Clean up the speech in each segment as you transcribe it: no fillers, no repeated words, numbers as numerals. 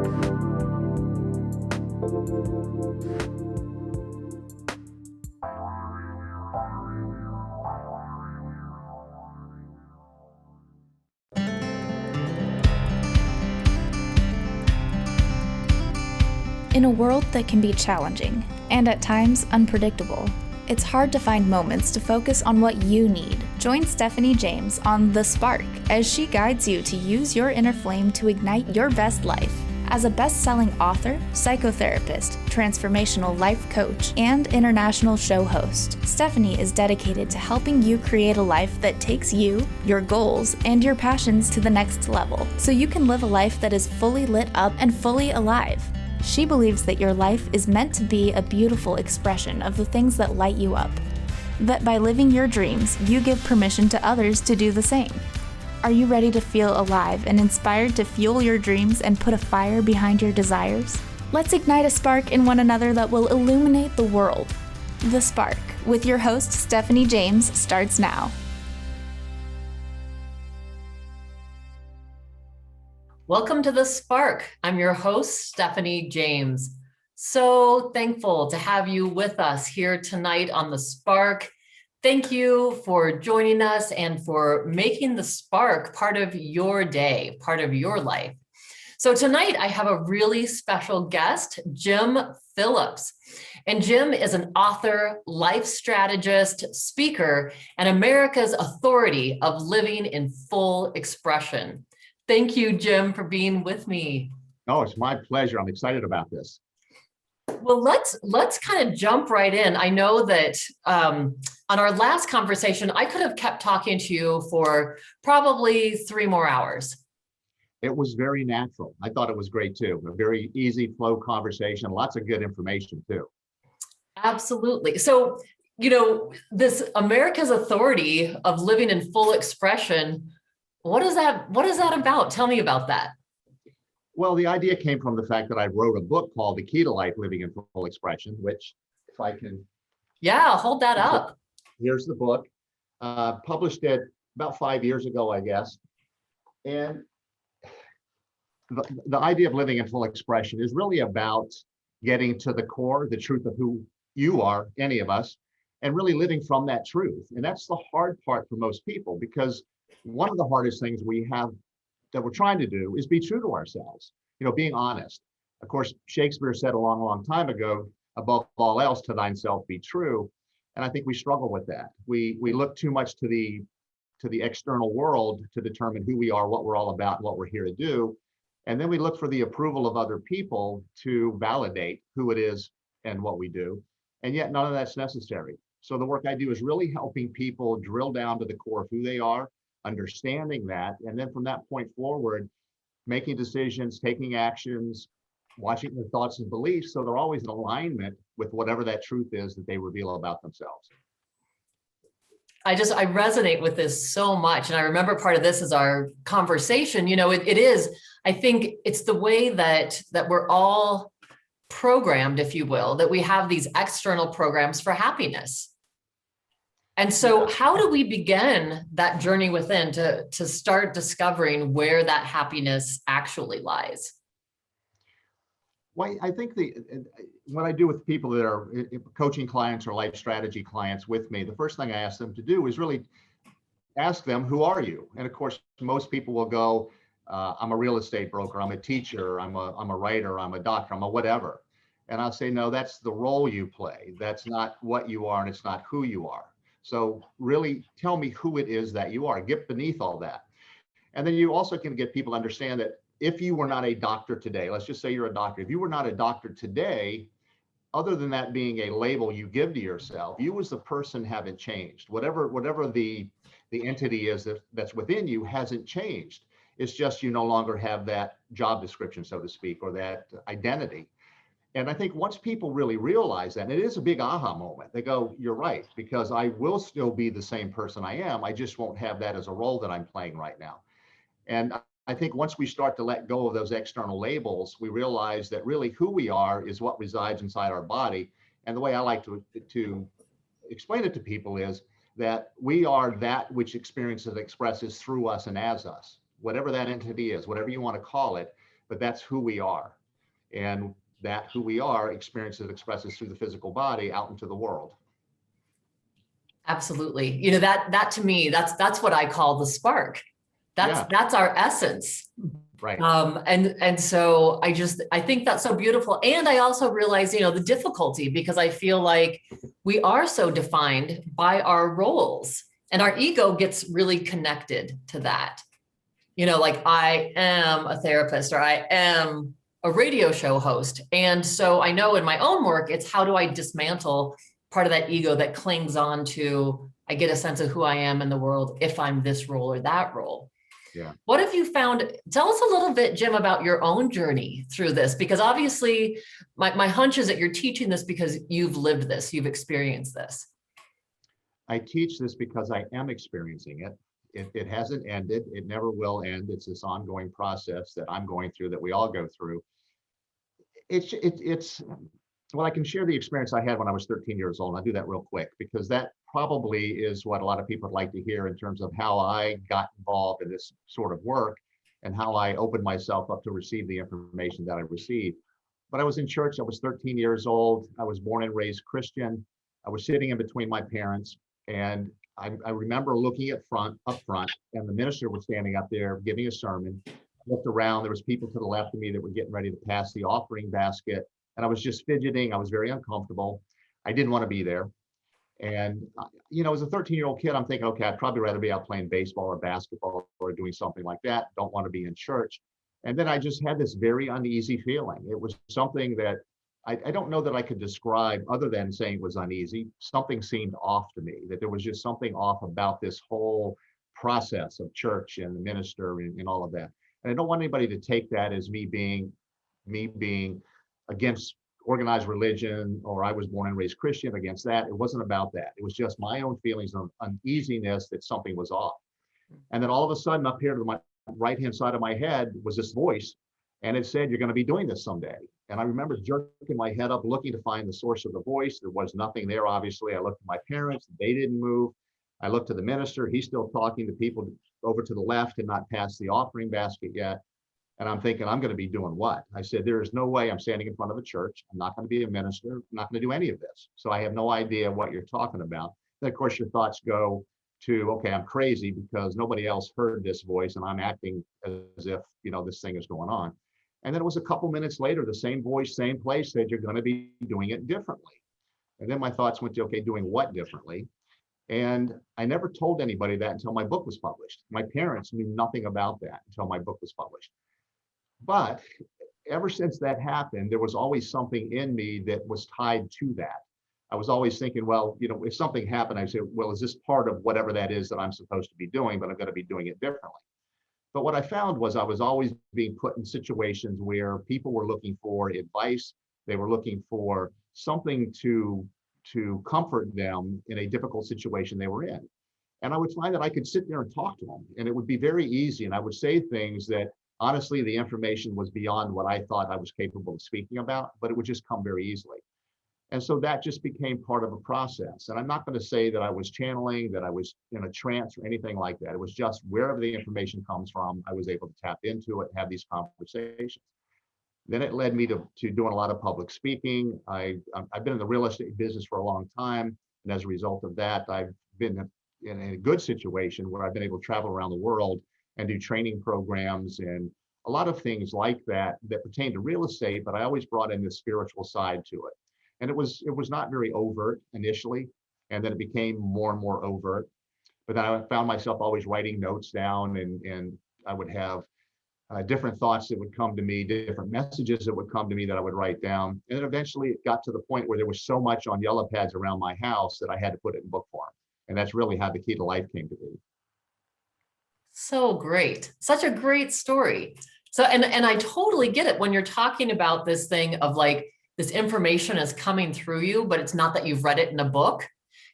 In a world that can be challenging, and at times unpredictable, it's hard to find moments to focus on what you need. Join Stephanie James on The Spark as she guides you to use your inner flame to ignite your best life. As a best-selling author, psychotherapist, transformational life coach, and international show host, Stephanie is dedicated to helping you create a life that takes you, your goals, and your passions to the next level, so you can live a life that is fully lit up and fully alive. She believes that your life is meant to be a beautiful expression of the things that light you up. That by living your dreams, you give permission to others to do the same. Are you ready to feel alive and inspired to fuel your dreams and put a fire behind your desires? Let's ignite a spark in one another that will illuminate the world. The Spark, with your host Stephanie James, starts now. Welcome to The Spark. I'm your host, Stephanie James. So thankful to have you with us here tonight on The Spark. Thank you for joining us and for making The Spark part of your day, part of your life. So tonight I have a really special guest, Jim Phillips. And Jim is an author, life strategist, speaker, and America's authority of living in full expression. Thank you, Jim, for being with me. Oh, it's my pleasure. I'm excited about this. Well, let's kind of jump right in. I know that on our last conversation, I could have kept talking to you for probably 3 more hours. It was very natural. I thought it was great too. A very easy flow conversation, lots of good information too. Absolutely. So, this America's authority of living in full expression, what is that about? Tell me about that. Well, the idea came from the fact that I wrote a book called The Key to Life, Living in Full Expression, which if I can. Yeah, hold that up. Here's the book. Published it about 5 years ago, I guess. And the idea of living in full expression is really about getting to the core, the truth of who you are, any of us, and really living from that truth. And that's the hard part for most people, because one of the hardest things we have that we're trying to do is be true to ourselves, being honest. Of course, Shakespeare said a long, long time ago, above all else, to thyself be true. And I think we struggle with that. We look too much to the external world to determine who we are, what we're all about, what we're here to do. And then we look for the approval of other people to validate who it is and what we do. And yet none of that's necessary. So the work I do is really helping people drill down to the core of who they are, understanding that, and then from that point forward, making decisions, taking actions, watching their thoughts and beliefs, so they're always in alignment with whatever that truth is that they reveal about themselves. I resonate with this so much. And I remember part of this is our conversation. It is, I think it's the way that we're all programmed, if you will, that we have these external programs for happiness. And so how do we begin that journey within to start discovering where that happiness actually lies? Well, I think what I do with people that are coaching clients or life strategy clients with me, the first thing I ask them to do is really ask them, who are you? And of course, most people will go, I'm a real estate broker, I'm a teacher, I'm a writer, I'm a doctor, I'm a whatever. And I'll say, no, that's the role you play. That's not what you are, and it's not who you are. So really tell me who it is that you are. Get beneath all that. And then you also can get people to understand that if you were not a doctor today, let's just say you're a doctor. If you were not a doctor today, other than that being a label you give to yourself, you as the person haven't changed. Whatever the entity is that's within you hasn't changed. It's just you no longer have that job description, so to speak, or that identity. And I think once people really realize that, and it is a big aha moment, they go, you're right, because I will still be the same person I am. I just won't have that as a role that I'm playing right now. And I think once we start to let go of those external labels, we realize that really who we are is what resides inside our body. And the way I like to explain it to people is that we are that which experiences expresses through us and as us. Whatever that entity is, whatever you want to call it, but that's who we are. And that who we are experiences, expresses through the physical body out into the world. Absolutely. You know, that to me, that's what I call the spark. That's our essence. Right. And so I think that's so beautiful. And I also realize, you know, the difficulty, because I feel like we are so defined by our roles, and our ego gets really connected to that. You know, like I am a therapist, or I am a radio show host. And so I know in my own work, it's how do I dismantle part of that ego that clings on to, I get a sense of who I am in the world if I'm this role or that role. Yeah. What have you found? Tell us a little bit, Jim, about your own journey through this, because obviously my hunch is that you're teaching this because you've lived this, you've experienced this. I teach this because I am experiencing it. It hasn't ended. It never will end. It's this ongoing process that I'm going through, that we all go through. Well, I can share the experience I had when I was 13 years old. And I'll do that real quick, because that probably is what a lot of people would like to hear in terms of how I got involved in this sort of work and how I opened myself up to receive the information that I received. But I was in church. I was 13 years old. I was born and raised Christian. I was sitting in between my parents, and I remember looking up front, and the minister was standing up there giving a sermon. I looked around. There was people to the left of me that were getting ready to pass the offering basket. And I was just fidgeting. I was very uncomfortable. I didn't want to be there. And, you know, as a 13-year-old kid, I'm thinking, okay, I'd probably rather be out playing baseball or basketball or doing something like that. Don't want to be in church. And then I just had this very uneasy feeling. It was something that I don't know that I could describe other than saying it was uneasy. Something seemed off to me, that there was just something off about this whole process of church and the minister and all of that. And I don't want anybody to take that as me being against organized religion, or I was born and raised Christian, against that. It wasn't about that. It was just my own feelings of uneasiness that something was off. And then all of a sudden, up here to my right-hand side of my head was this voice, and it said, "You're going to be doing this someday." And I remember jerking my head up, looking to find the source of the voice. There was nothing there, obviously. I looked at my parents, they didn't move. I looked to the minister, he's still talking to people over to the left and not past the offering basket yet. And I'm thinking, I'm going to be doing what? I said, there is no way I'm standing in front of a church. I'm not going to be a minister. I'm not going to do any of this. So I have no idea what you're talking about. Then, of course, your thoughts go to, okay, I'm crazy because nobody else heard this voice and I'm acting as if, you know, this thing is going on. And then it was a couple minutes later, the same voice, same place said, you're going to be doing it differently. And then my thoughts went to, okay, doing what differently? And I never told anybody that until my book was published. My parents knew nothing about that until my book was published. But ever since that happened, there was always something in me that was tied to that. I was always thinking, well, you know, if something happened, I say, well, is this part of whatever that is that I'm supposed to be doing, but I'm going to be doing it differently. But what I found was I was always being put in situations where people were looking for advice. They were looking for something to comfort them in a difficult situation they were in. And I would find that I could sit there and talk to them, and it would be very easy. And I would say things that honestly, the information was beyond what I thought I was capable of speaking about, but it would just come very easily. And so that just became part of a process. And I'm not going to say that I was channeling, that I was in a trance or anything like that. It was just wherever the information comes from, I was able to tap into it and have these conversations. Then it led me to doing a lot of public speaking. I've been in the real estate business for a long time. And as a result of that, I've been in a good situation where I've been able to travel around the world and do training programs and a lot of things like that that pertain to real estate, but I always brought in the spiritual side to it. And it was not very overt initially, and then it became more and more overt. But then I found myself always writing notes down, and I would have different thoughts that would come to me, different messages that would come to me that I would write down. And then eventually it got to the point where there was so much on yellow pads around my house that I had to put it in book form. And that's really how the Key to Life came to be. So great. Such a great story. So, and I totally get it when you're talking about this thing of like, this information is coming through you, but it's not that you've read it in a book.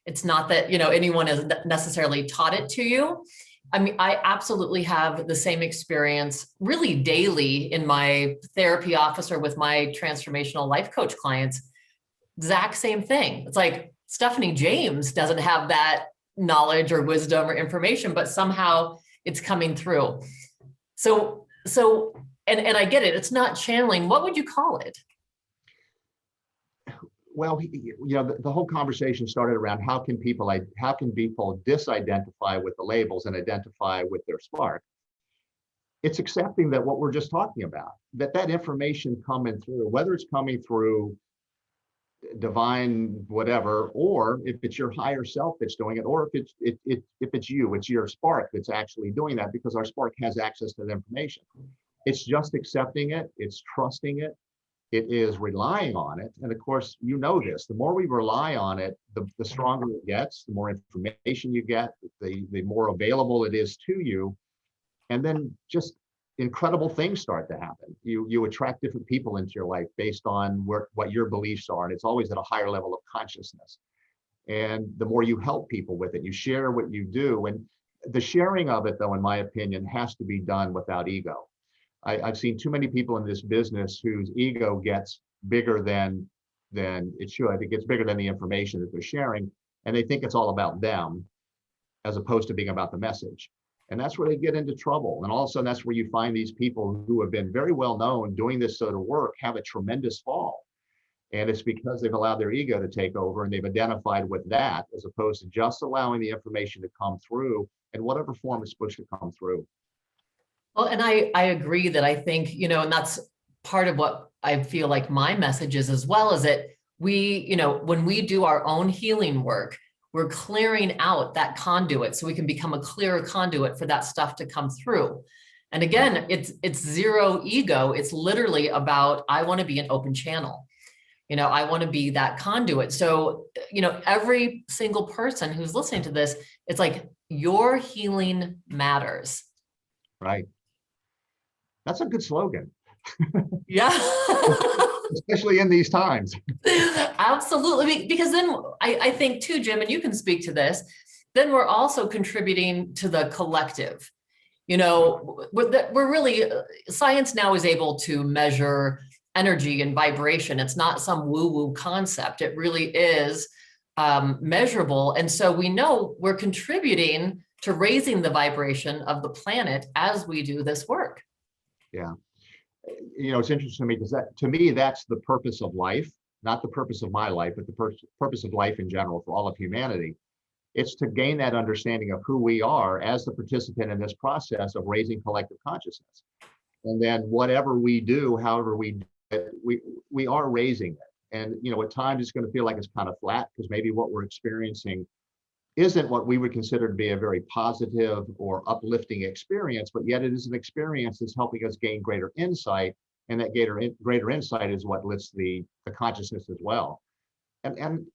It's not that, you know, anyone has necessarily taught it to you. I mean, I absolutely have the same experience really daily in my therapy office or with my transformational life coach clients. Exact same thing. It's like Stephanie James doesn't have that knowledge or wisdom or information, but somehow it's coming through. So and I get it, it's not channeling. What would you call it? Well, the whole conversation started around how can people disidentify with the labels and identify with their spark. It's accepting that what we're just talking about, that information coming through, whether it's coming through divine whatever, or if it's your higher self that's doing it, or if it's you, it's your spark that's actually doing that, because our spark has access to the information. It's just accepting it, it's trusting it, it is relying on it. And of course, you know this, the more we rely on it, the stronger it gets, the more information you get, the more available it is to you. And then just incredible things start to happen. You attract different people into your life based on what your beliefs are. And it's always at a higher level of consciousness. And the more you help people with it, you share what you do. And the sharing of it, though, in my opinion, has to be done without ego. I've seen too many people in this business whose ego gets bigger than it should. It gets bigger than the information that they're sharing. And they think it's all about them as opposed to being about the message. And that's where they get into trouble. And all of a sudden, that's where you find these people who have been very well known doing this sort of work have a tremendous fall. And it's because they've allowed their ego to take over and they've identified with that, as opposed to just allowing the information to come through in whatever form it's supposed to come through. Well, and I agree that I think, and that's part of what I feel like my message is as well, is that we, when we do our own healing work, we're clearing out that conduit so we can become a clearer conduit for that stuff to come through. And again, it's zero ego. It's literally about, I want to be an open channel. I want to be that conduit. So, every single person who's listening to this, it's like your healing matters. Right. That's a good slogan. Yeah. Especially in these times. Absolutely. Because then I think too, Jim, and you can speak to this, then we're also contributing to the collective. We're really, science now is able to measure energy and vibration. It's not some woo-woo concept. It really is measurable. And so we know we're contributing to raising the vibration of the planet as we do this work. Yeah. It's interesting to me because to me, that's the purpose of life, not the purpose of my life, but the purpose of life in general for all of humanity. It's to gain that understanding of who we are as the participant in this process of raising collective consciousness. And then whatever we do, however we do it, we are raising it. And, at times it's going to feel like it's kind of flat because maybe what we're experiencing isn't what we would consider to be a very positive or uplifting experience, but yet it is an experience that's helping us gain greater insight. And that greater insight is what lifts the consciousness as well. And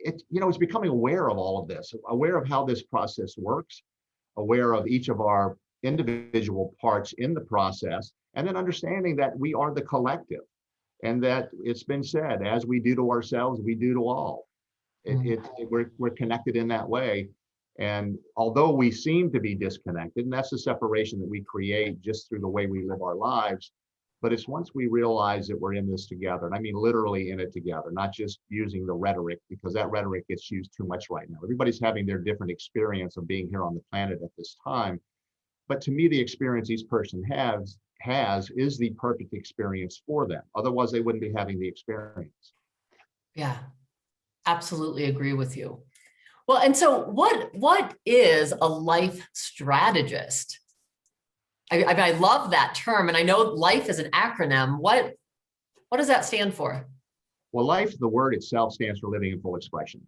it's becoming aware of all of this, aware of how this process works, aware of each of our individual parts in the process, and then understanding that we are the collective, and that it's been said, as we do to ourselves, we do to all. We're connected in that way. And although we seem to be disconnected, and that's the separation that we create just through the way we live our lives, but it's once we realize that we're in this together, and I mean literally in it together, not just using the rhetoric, because that rhetoric gets used too much right now. Everybody's having their different experience of being here on the planet at this time. But to me, the experience each person has is the perfect experience for them. Otherwise, they wouldn't be having the experience. Yeah. Absolutely agree with you. Well, and so what is a life strategist? I love that term, and I know life is an acronym. What does that stand for? Well, life, the word itself, stands for living in full expression.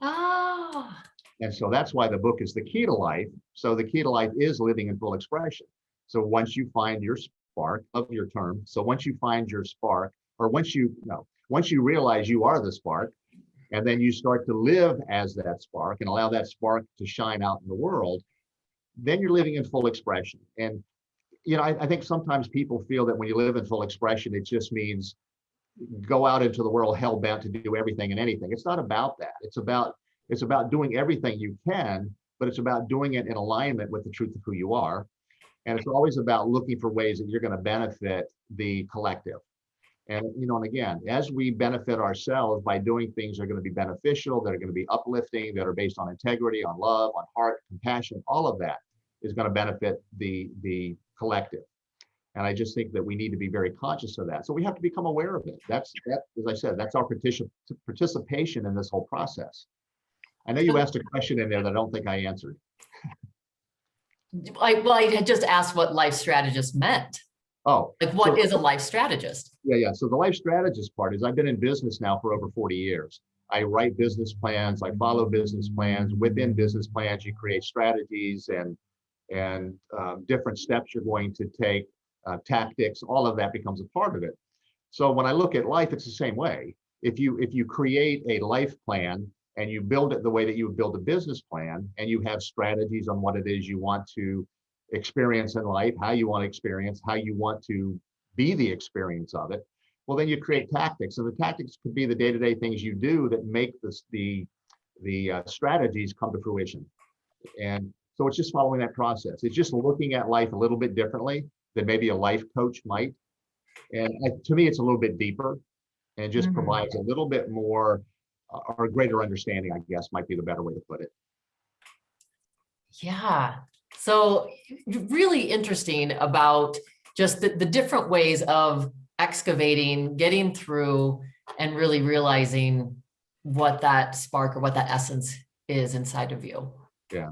Ah. And so that's why the book is The Key to Life. So the key to life is living in full expression. So once you find your spark of your term, so once you find your spark, or once you realize you are the spark, and then you start to live as that spark and allow that spark to shine out in the world, then you're living in full expression. And, I think sometimes people feel that when you live in full expression, it just means go out into the world hell bent to do everything and anything. It's not about that. It's about doing everything you can, but it's about doing it in alignment with the truth of who you are. And it's always about looking for ways that you're going to benefit the collective. And, and again, as we benefit ourselves by doing things that are going to be beneficial, that are going to be uplifting, that are based on integrity, on love, on heart, compassion, all of that is going to benefit the collective. And I just think that we need to be very conscious of that. So we have to become aware of it. That, as I said, that's our participation in this whole process. I know you asked a question in there that I don't think I answered. I had just asked what life strategist meant. Oh, like what is a life strategist? Yeah. So the life strategist part is I've been in business now for over 40 years. I write business plans, I follow business plans. Within business plans, you create strategies and different steps you're going to take, tactics, all of that becomes a part of it. So when I look at life, it's the same way. If you create a life plan and you build it the way that you would build a business plan, and you have strategies on what it is you want to experience in life, how you want to experience, how you want to be the experience of it, well, then you create tactics. And the tactics could be the day-to-day things you do that make the strategies come to fruition. And so it's just following that process. It's just looking at life a little bit differently than maybe a life coach might. And to me, it's a little bit deeper and just provides a little bit more or greater understanding, I guess, might be the better way to put it. Yeah. So really interesting about just the different ways of excavating, getting through, and really realizing what that spark or what that essence is inside of you. Yeah.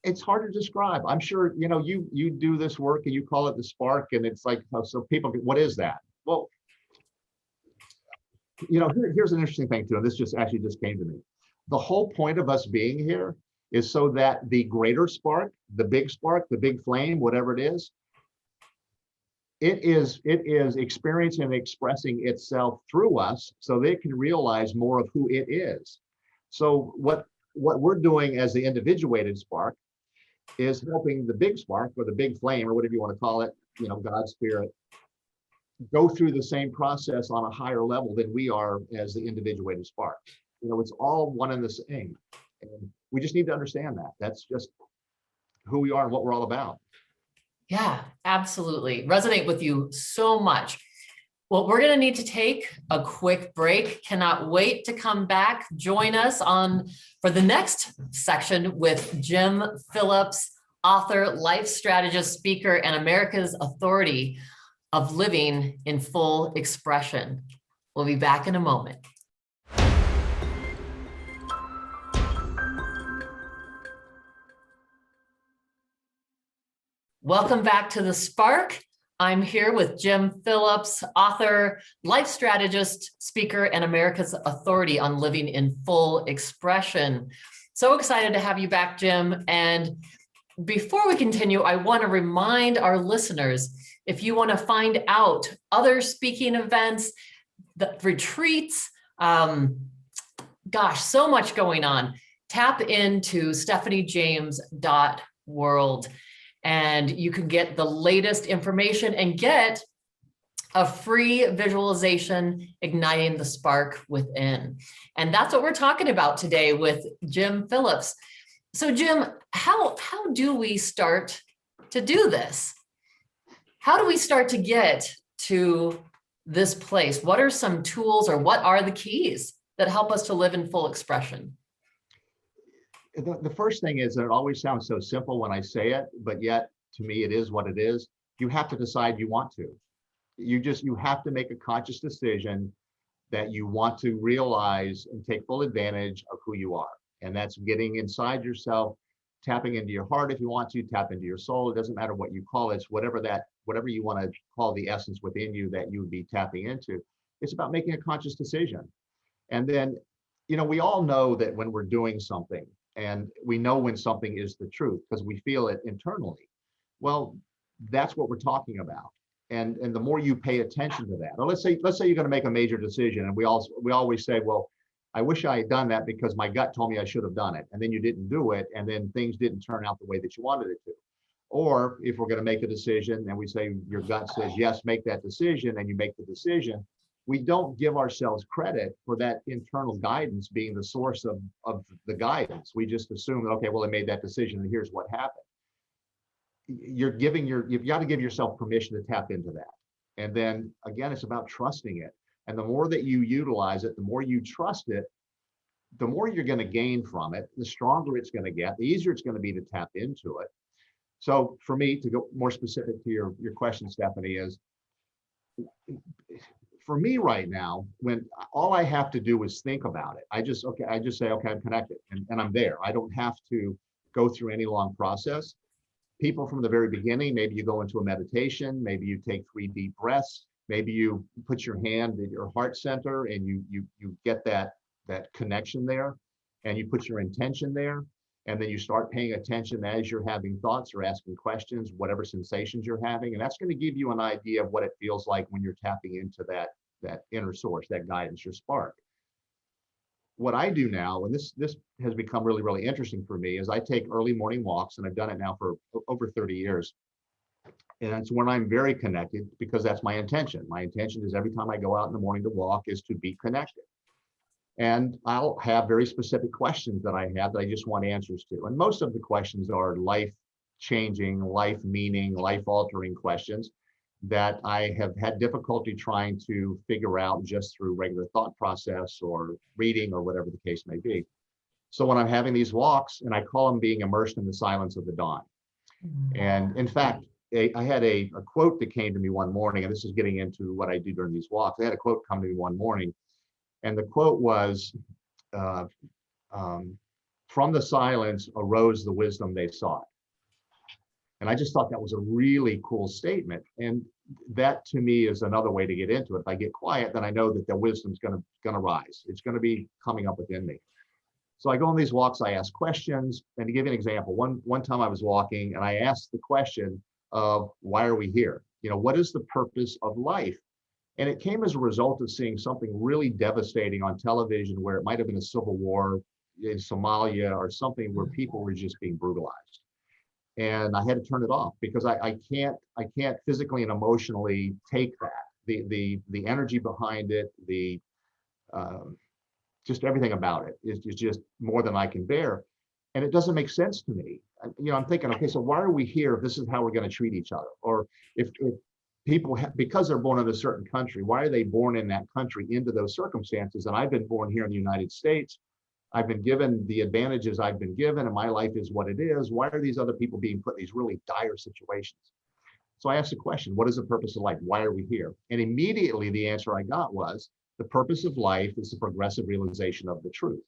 It's hard to describe. I'm sure, you do this work and you call it the spark, and it's like, so people, what is that? Well, here's an interesting thing too, and this just came to me. The whole point of us being here is so that the greater spark, the big flame, whatever it is experiencing and expressing itself through us so they can realize more of who it is. So what we're doing as the individuated spark is helping the big spark or the big flame or whatever you want to call it, God's spirit, go through the same process on a higher level than we are as the individuated spark. It's all one and the same. And we just need to understand that. That's just who we are and what we're all about. Yeah, absolutely. Resonate with you so much. Well, we're going to need to take a quick break. Cannot wait to come back. Join us for the next section with Jim Phillips, author, life strategist, speaker, and America's authority of living in full expression. We'll be back in a moment. Welcome back to The Spark. I'm here with Jim Phillips, author, life strategist, speaker, and America's authority on living in full expression. So excited to have you back, Jim. And before we continue, I want to remind our listeners, if you want to find out other speaking events, the retreats, so much going on, tap into stephaniejames.world. And you can get the latest information and get a free visualization, Igniting the Spark Within. And that's what we're talking about today with Jim Phillips. So Jim, how do we start to do this? How do we start to get to this place? What are some tools or what are the keys that help us to live in full expression? The first thing is that it always sounds so simple when I say it, but yet to me, it is what it is. You have to decide you want to. You have to make a conscious decision that you want to realize and take full advantage of who you are. And that's getting inside yourself, tapping into your heart if you want to, tap into your soul. It doesn't matter what you call it. It's whatever you want to call the essence within you that you would be tapping into. It's about making a conscious decision. And then, we all know that when we're doing something, and we know when something is the truth because we feel it internally. Well, that's what we're talking about. And the more you pay attention to that, or let's say you're going to make a major decision, and we always say, well, I wish I had done that because my gut told me I should have done it, and then you didn't do it, and then things didn't turn out the way that you wanted it to. Or if we're going to make a decision and we say your gut says yes, make that decision, and you make the decision, we don't give ourselves credit for that internal guidance being the source of the guidance. We just assume that, okay, well, I made that decision and here's what happened. You've got to give yourself permission to tap into that. And then again, it's about trusting it. And the more that you utilize it, the more you trust it, the more you're going to gain from it, the stronger it's going to get, the easier it's going to be to tap into it. So for me, to go more specific to your question, Stephanie, is for me right now, when all I have to do is think about it, I just say, okay, I'm connected and I'm there. I don't have to go through any long process. People from the very beginning, maybe you go into a meditation, maybe you take 3 deep breaths, maybe you put your hand at your heart center and you get that connection there, and you put your intention there, and then you start paying attention as you're having thoughts or asking questions, whatever sensations you're having, and that's going to give you an idea of what it feels like when you're tapping into that inner source, that guidance, your spark. What I do now, and this has become really, really interesting for me, is I take early morning walks, and I've done it now for over 30 years. And it's when I'm very connected, because that's my intention. My intention is every time I go out in the morning to walk is to be connected. And I'll have very specific questions that I have that I just want answers to. And most of the questions are life changing, life meaning, life altering questions that I have had difficulty trying to figure out just through regular thought process or reading or whatever the case may be. So when I'm having these walks, and I call them being immersed in the silence of the dawn. And in fact, I had a quote that came to me one morning, and this is getting into what I do during these walks. I had a quote come to me one morning, and the quote was, from the silence arose the wisdom they sought. And I just thought that was a really cool statement. And that to me is another way to get into it. If I get quiet, then I know that the wisdom's gonna rise. It's gonna be coming up within me. So I go on these walks, I ask questions. And to give you an example, one time I was walking and I asked the question of, why are we here? You know, what is the purpose of life? And it came as a result of seeing something really devastating on television, where it might have been a civil war in Somalia or something where people were just being brutalized. And I had to turn it off because I can't physically and emotionally take that. The energy behind it, just everything about it is just more than I can bear. And it doesn't make sense to me. You know, I'm thinking, okay, so why are we here if this is how we're going to treat each other? Or if people because they're born in a certain country, why are they born in that country into those circumstances? And I've been born here in the United States. I've been given the advantages I've been given, and my life is what it is. Why are these other people being put in these really dire situations? So I asked the question, what is the purpose of life? Why are we here? And immediately the answer I got was, the purpose of life is the progressive realization of the truth.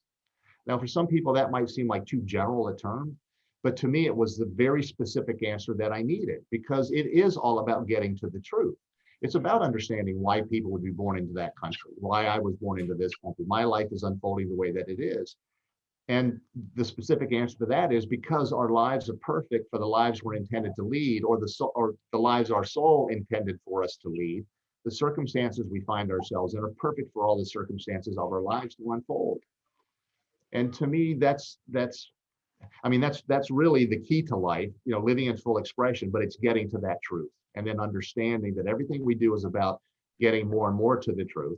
Now, for some people, that might seem like too general a term, but to me, it was the very specific answer that I needed, because it is all about getting to the truth. It's about understanding why people would be born into that country, why I was born into this country. My life is unfolding the way that it is. And the specific answer to that is because our lives are perfect for the lives we're intended to lead, or the lives our soul intended for us to lead. The circumstances we find ourselves in are perfect for all the circumstances of our lives to unfold. And to me, that's really the key to life, you know, living in full expression, but it's getting to that truth. And then understanding that everything we do is about getting more and more to the truth.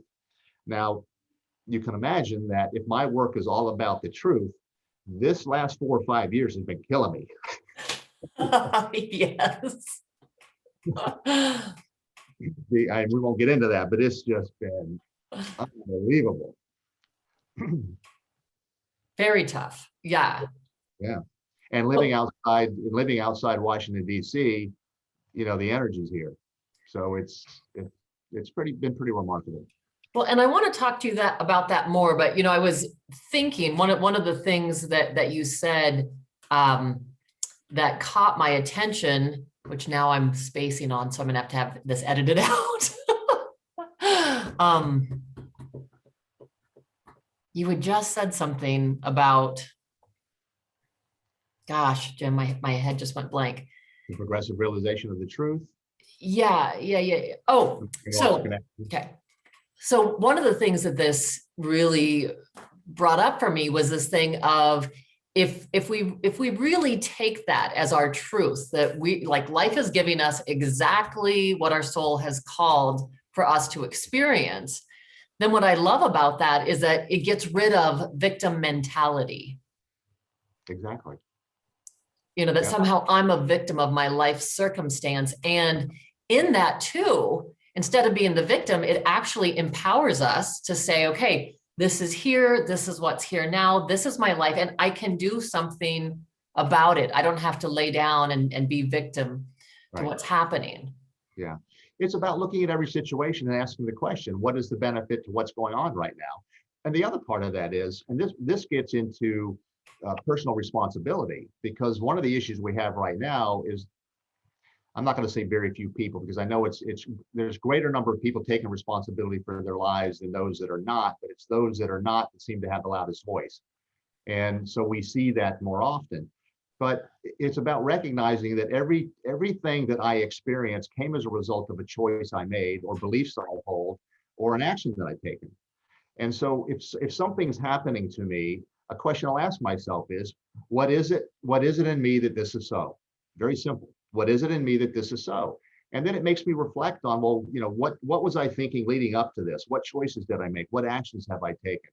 Now, you can imagine that if my work is all about the truth, this last 4 or 5 years has been killing me. Yes. We won't get into that, but it's just been unbelievable. Very tough. Yeah. Yeah. And living outside Washington, D.C., you know, the energy's here. So it's been pretty remarkable. Well, and I want to talk to you about that more, but you know, I was thinking one of the things that you said that caught my attention, which now I'm spacing on, so I'm gonna have to have this edited out. You had just said something about, gosh, Jim, my head just went blank. The progressive realization of the truth. Yeah. Oh, so, okay. So one of the things that this really brought up for me was this thing of, if we really take that as our truth, that we, like, life is giving us exactly what our soul has called for us to experience, then what I love about that is that it gets rid of victim mentality. Exactly. You know, that somehow I'm a victim of my life circumstance. And in that too, instead of being the victim, it actually empowers us to say, okay, this is here, this is what's here now, this is my life, and I can do something about it. I don't have to lay down and be victim to Right. what's happening. Yeah. It's about looking at every situation and asking the question, what is the benefit to what's going on right now? And the other part of that is, and this gets into personal responsibility, because one of the issues we have right now is, I'm not going to say very few people, because I know there's greater number of people taking responsibility for their lives than those that are not, but it's those that are not that seem to have the loudest voice. And so we see that more often. But it's about recognizing that everything that I experience came as a result of a choice I made, or beliefs that I hold, or an action that I've taken. And so if something's happening to me, a question I'll ask myself is, what is it? What is it in me that this is so? Very simple. What is it in me that this is so? And then it makes me reflect on, well, what was I thinking leading up to this? What choices did I make? What actions have I taken?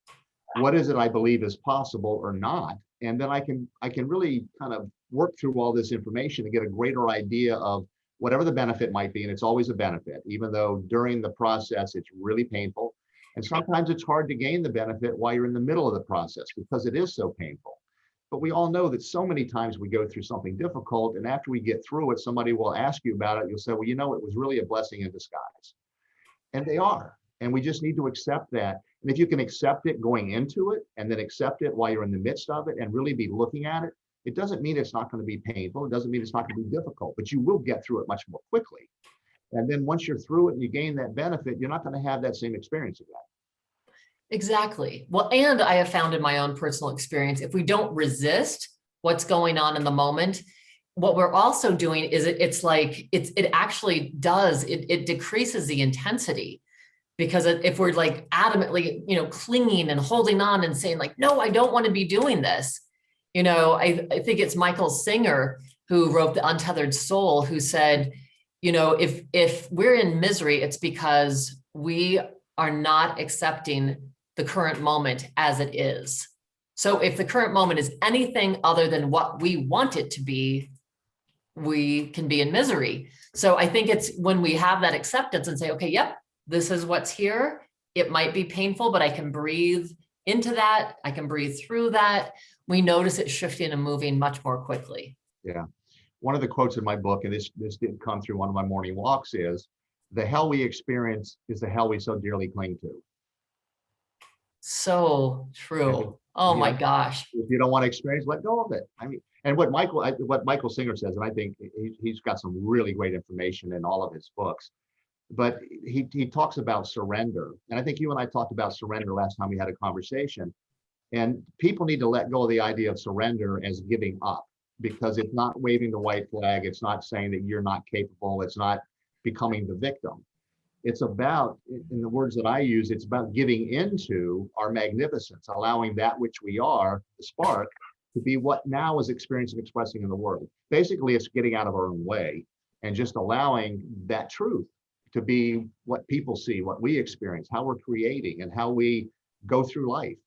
What is it I believe is possible or not? And then I can really kind of work through all this information and get a greater idea of whatever the benefit might be. And it's always a benefit, even though during the process it's really painful. And sometimes it's hard to gain the benefit while you're in the middle of the process, because it is so painful. But we all know that so many times we go through something difficult, and after we get through it, somebody will ask you about it. You'll say, well, it was really a blessing in disguise. And they are. And we just need to accept that. And if you can accept it going into it, and then accept it while you're in the midst of it, and really be looking at it, it doesn't mean it's not going to be painful. It doesn't mean it's not going to be difficult, but you will get through it much more quickly. And then once you're through it and you gain that benefit, you're not going to have that same experience again. Exactly. Well, and I have found in my own personal experience, if we don't resist what's going on in the moment, what we're also doing is it actually does, it decreases the intensity. Because if we're like adamantly, clinging and holding on and saying like, no, I don't want to be doing this. I think it's Michael Singer who wrote The Untethered Soul, who said, if we're in misery, it's because we are not accepting the current moment as it is. So if the current moment is anything other than what we want it to be, we can be in misery. So I think it's when we have that acceptance and say, okay, yep, this is what's here. It might be painful, but I can breathe into that. I can breathe through that. We notice it shifting and moving much more quickly. Yeah. One of the quotes in my book, and this did come through one of my morning walks, is, the hell we experience is the hell we so dearly cling to. So true. Oh my gosh. If you don't want to experience, let go of it. I mean, and what Michael Singer says, and I think he's got some really great information in all of his books, but he talks about surrender. And I think you and I talked about surrender last time we had a conversation. And people need to let go of the idea of surrender as giving up, because it's not waving the white flag. It's not saying that you're not capable. It's not becoming the victim. It's about, in the words that I use, it's about giving into our magnificence, allowing that which we are, the spark, to be what now is experiencing, expressing in the world. Basically, it's getting out of our own way and just allowing that truth to be what people see, what we experience, how we're creating, and how we go through life.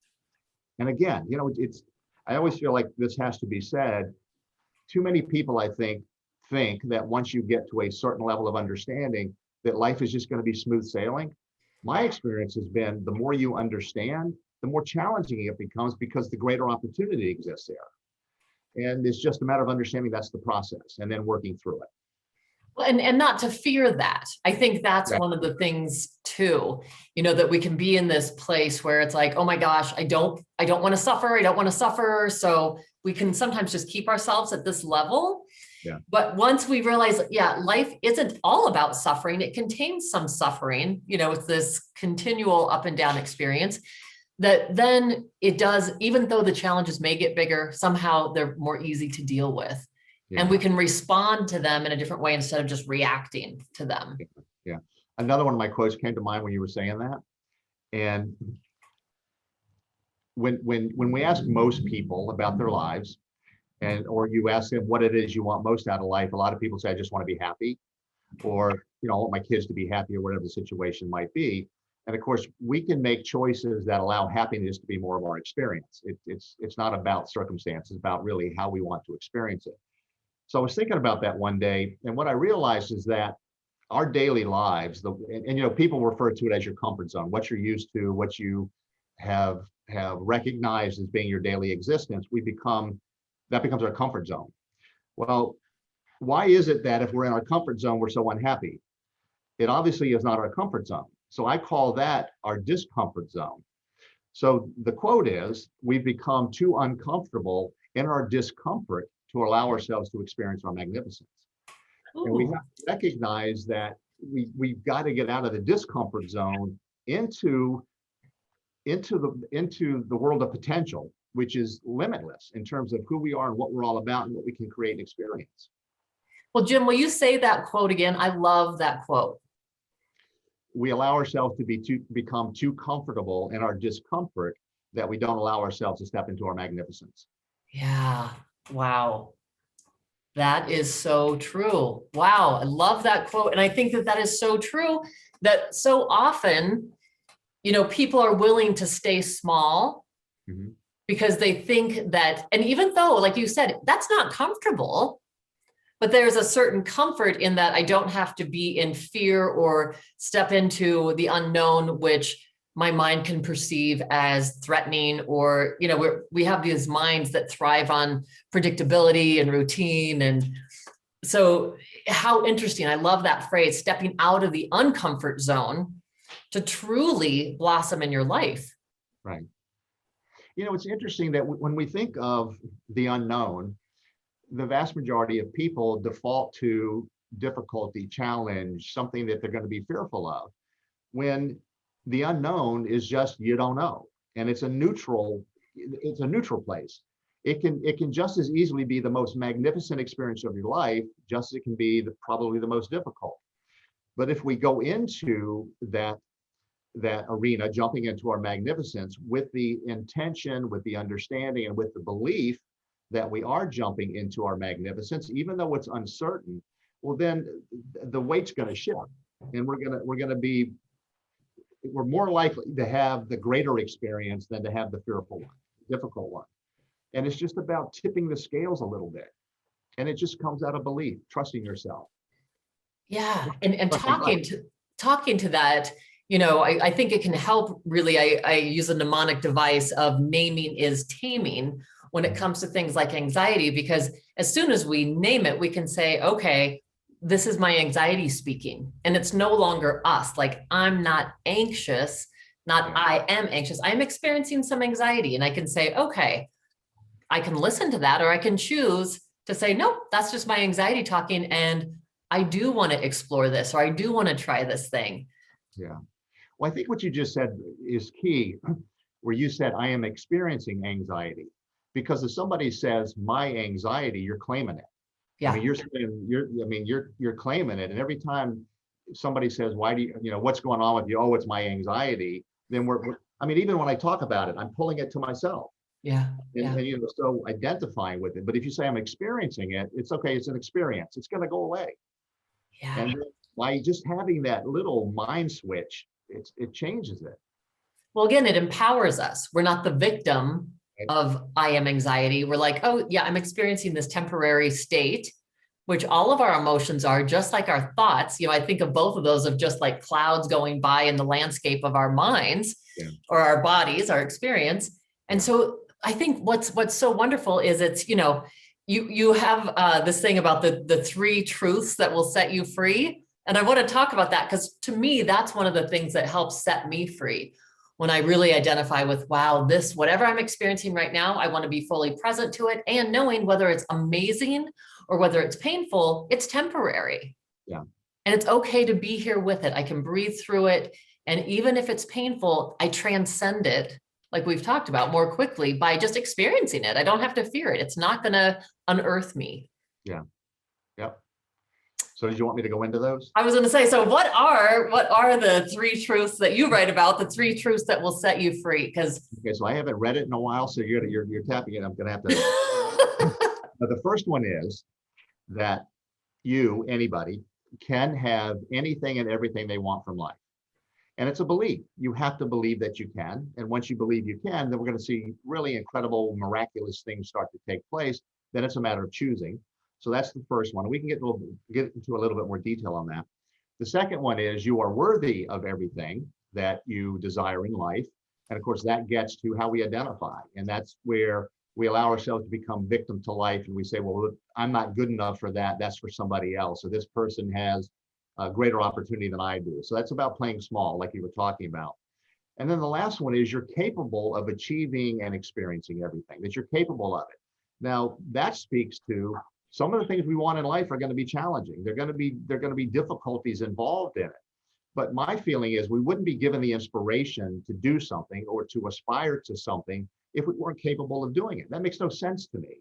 And again, I always feel like this has to be said. Too many people, I think that once you get to a certain level of understanding, that life is just going to be smooth sailing. My experience has been, the more you understand, the more challenging it becomes, because the greater opportunity exists there. And it's just a matter of understanding that's the process and then working through it. Well, and not to fear that. I think that's one of the things too, that we can be in this place where it's like, oh my gosh, I don't want to suffer. I don't want to suffer. So we can sometimes just keep ourselves at this level. Yeah. But once we realize, life isn't all about suffering. It contains some suffering, it's this continual up and down experience, that then it does, even though the challenges may get bigger, somehow they're more easy to deal with. Yeah. And we can respond to them in a different way instead of just reacting to them. Yeah. Another one of my quotes came to mind when you were saying that. And when we ask most people about their lives, or you ask them what it is you want most out of life, a lot of people say, I just want to be happy, or, I want my kids to be happy, or whatever the situation might be. And of course, we can make choices that allow happiness to be more of our experience. It's not about circumstances, it's about really how we want to experience it. So I was thinking about that one day, and what I realized is that our daily lives, people refer to it as your comfort zone, what you're used to, what you have recognized as being your daily existence. We become That becomes our comfort zone. Well, why is it that if we're in our comfort zone, we're so unhappy? It obviously is not our comfort zone. So I call that our discomfort zone. So the quote is, we've become too uncomfortable in our discomfort to allow ourselves to experience our magnificence. And we Ooh. have to recognize that we've got to get out of the discomfort zone into the world of potential, which is limitless in terms of who we are and what we're all about and what we can create and experience. Well, Jim, will you say that quote again? I love that quote. We allow ourselves to become too comfortable in our discomfort that we don't allow ourselves to step into our magnificence. Yeah. Wow. That is so true. Wow. I love that quote. And I think that that is so true, that so often, people are willing to stay small Mhm. because they think that, and even though, like you said, that's not comfortable, but there's a certain comfort in that I don't have to be in fear or step into the unknown, which my mind can perceive as threatening, or, we have these minds that thrive on predictability and routine. And so how interesting. I love that phrase, stepping out of the uncomfort zone to truly blossom in your life. Right. It's interesting that when we think of the unknown, the vast majority of people default to difficulty, challenge, something that they're going to be fearful of, when the unknown is just you don't know, and it's a neutral place. It can just as easily be the most magnificent experience of your life, just as it can be probably the most difficult. But if we go into that arena, jumping into our magnificence with the intention, with the understanding, and with the belief that we are jumping into our magnificence, even though it's uncertain, well, then the weight's going to shift, and we're more likely to have the greater experience than to have the fearful one, difficult one. And it's just about tipping the scales a little bit. And it just comes out of belief, trusting yourself. Yeah. And Trusting life. talking to that, I think it can help really. I use a mnemonic device of naming is taming when it comes to things like anxiety, because as soon as we name it, we can say, okay, this is my anxiety speaking. And it's no longer us. Like, I'm not anxious, not I am anxious. I'm experiencing some anxiety. And I can say, okay, I can listen to that, or I can choose to say, nope, that's just my anxiety talking. And I do want to explore this, or I do want to try this thing. Yeah. Well, I think what you just said is key, where you said, I am experiencing anxiety. Because if somebody says my anxiety, you're claiming it. Yeah. I mean, you're claiming it. And every time somebody says, why do you, what's going on with you? Oh, it's my anxiety. Then even when I talk about it, I'm pulling it to myself. Yeah. And so identifying with it. But if you say I'm experiencing it, it's okay. It's an experience. It's going to go away. Yeah. And by just having that little mind switch, it changes it. Well, again, it empowers us. We're not the victim of I am anxiety. We're like, oh yeah, I'm experiencing this temporary state, which all of our emotions are, just like our thoughts. I think of both of those of just like clouds going by in the landscape of our minds or our bodies, our experience. And so I think what's so wonderful is it's, you have this thing about the 3 truths that will set you free. And I want to talk about that, because to me, that's one of the things that helps set me free. When I really identify with, wow, whatever I'm experiencing right now, I want to be fully present to it, and knowing whether it's amazing or whether it's painful, it's temporary. Yeah. And it's okay to be here with it. I can breathe through it. And even if it's painful, I transcend it, like we've talked about, more quickly by just experiencing it. I don't have to fear it. It's not going to unearth me. Yeah. Yep. So did you want me to go into those? I was going to say, so what are the 3 truths that you write about, the 3 truths that will set you free? Because so I haven't read it in a while, so you're tapping it. I'm going to have to. But the first one is that anybody, can have anything and everything they want from life. And it's a belief. You have to believe that you can. And once you believe you can, then we're going to see really incredible, miraculous things start to take place. Then it's a matter of choosing. So that's the first one. We can get into a little bit more detail on that. The second one is you are worthy of everything that you desire in life. And of course, that gets to how we identify. And that's where we allow ourselves to become victim to life, and we say, well, I'm not good enough for that. That's for somebody else. Or this person has a greater opportunity than I do. So that's about playing small, like you were talking about. And then the last one is you're capable of achieving and experiencing everything, that you're capable of it. Now, that speaks to some of the things we want in life are going to be challenging. They're going to be difficulties involved in it. But my feeling is we wouldn't be given the inspiration to do something or to aspire to something if we weren't capable of doing it. That makes no sense to me.